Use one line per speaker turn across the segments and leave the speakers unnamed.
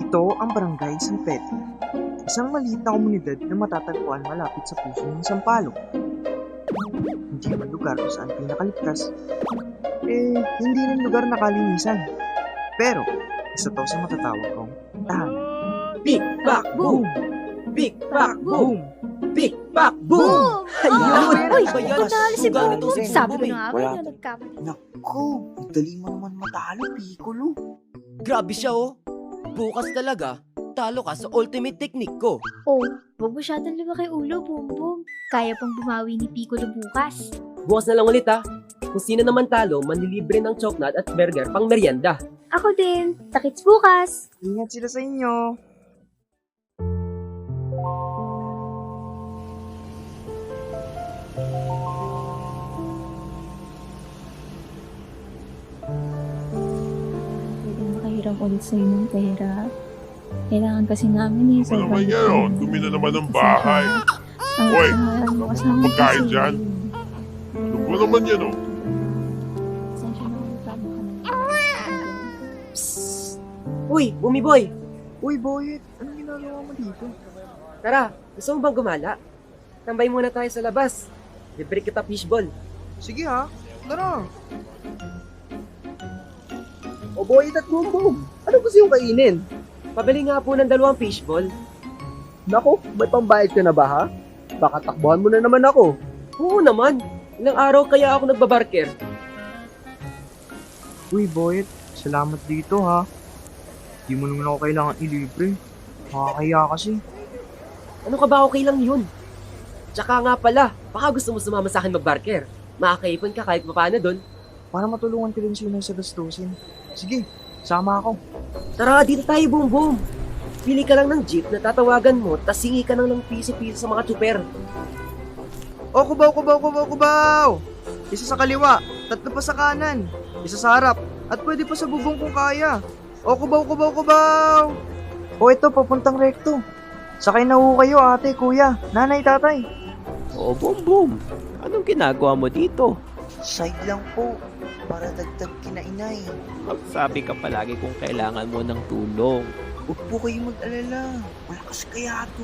Ito ang Barangay San Pedro, isang maliit na komunidad na matatagpuan malapit sa puso ng Sampaloc. Hindi man lugar kung saan pinakaligtas, hindi rin lugar na kalinisan. Pero, isa to sa matatawag kong tahanan.
Big Back Boom! Big Back Boom! Big Back Boom! Ayun!
Uy,
Ba yan?
matalo si
Sugal
Boom
ito si
Boom. Sabi ko
Boom
na nga ba
Wala.
yun, nagkamali.
Naku, madali mo naman matalo, Piccolo.
Grabe siya oh. Bukas talaga, talo ka sa ultimate technique ko.
Oh, huwag masyadong lumaki ulo, Boom Boom. Kaya pang bumawi ni Piccolo bukas.
Bukas na lang ulit ha. Kung sino naman talo, manlilibre ng chocolate at burger pang merienda.
Ako din. Takits bukas.
Ingat sila sa inyo.
Pwede makahiram ulit sa'yo ng pera. Kailangan kasi namin
Ano naman yan? Dumi na naman ng bahay. Hoy, pagkain dyan. Ano ba naman yan, oh?
Uy, Bumiboy!
Uy, Boyet, anong ginagawa mo dito?
Tara, gusto mo bang gumala? Tambay muna tayo sa labas. Libre kita fishball.
Sige ha, tara.
O Boy at Boom Boom, ano gusto yung kainin? Pabili nga po ng 2 fishball.
Nako, may pambayad ka na ba ha? Baka takbuhan mo na naman ako.
Oo naman, ilang araw kaya ako nagbabarker.
Uy, Boyet, salamat dito ha. Di mo naman ako kailangan ilibre. Makakaya kasi.
Ano ka ba, okay lang yun? Tsaka nga pala, baka gusto mo sumama sa akin magbarker. Makakaipon ka kahit papaano dun.
Para matulungan ka din sila sa gastusin. Sige, sama ako.
Tara, dito tayo, Boom Boom. Pili ka lang ng jeep na tatawagan mo, tas singi ka lang ng piso-piso sa mga tsuper.
O, kubaw, kubaw, kubaw, kubaw! Isa sa kaliwa, 3 pa sa kanan, isa sa harap, at pwede pa sa bubong kung kaya. O, kubaw, kubaw, kubaw! O, ito, papuntang rekto. Sakay na ho kayo, ate, kuya, nanay, tatay.
Oo, Boom Boom. Anong ginagawa mo dito?
Side lang po, para dagdag kina inay.
Magsabi ka palagi kung kailangan mo ng tulong.
Huwag po kayo mag-alala, malakas kaya to.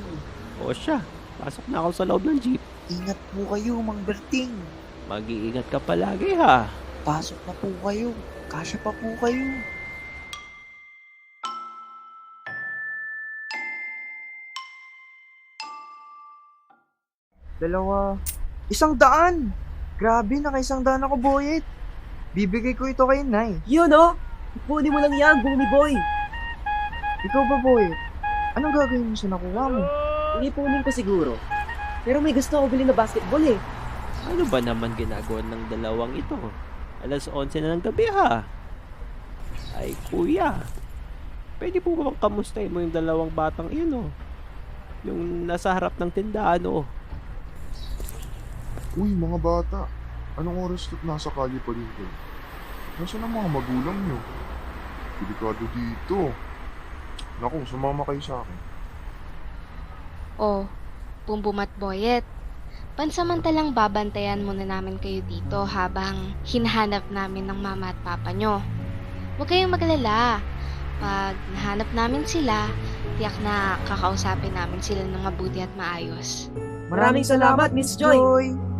O siya, pasok na ako sa loob ng jeep.
Ingat po kayo, Mang Berting.
Mag-iingat ka palagi ha.
Pasok na po kayo, kasya pa po kayo.
Dalawa. 100! Grabe, naka-100 ako, Boyet. Bibigay ko ito kay Nay.
Yun oh, ipunin mo lang yan, Bumiboy.
Ikaw ba, Boyet? Anong gagawin mo sa nakuha mo?
Ipunin ko siguro. Pero may gusto ako bilhin na basketball eh.
Ano ba naman ginagawa ng dalawang ito? Alas 11 na ng gabi ha. Ay kuya, pwede po ba bang kamustahin mo yung dalawang batang iyon oh? Yung nasa harap ng tindahan oh.
Uy, mga bata. Anong oras at nasa kalye pa rin kayo? Nasaan ang mga magulang nyo? Delikado dito. Naku, sumama kayo sa akin.
Oh, Bumbum at Boyet. Pansamantalang babantayan muna namin kayo dito habang hinahanap namin ng mama at papa nyo. Huwag kayong magalala. Pag nahanap namin sila, tiyak na kakausapin namin sila ng mabuti at maayos.
Maraming salamat, Miss Joy.
Joy!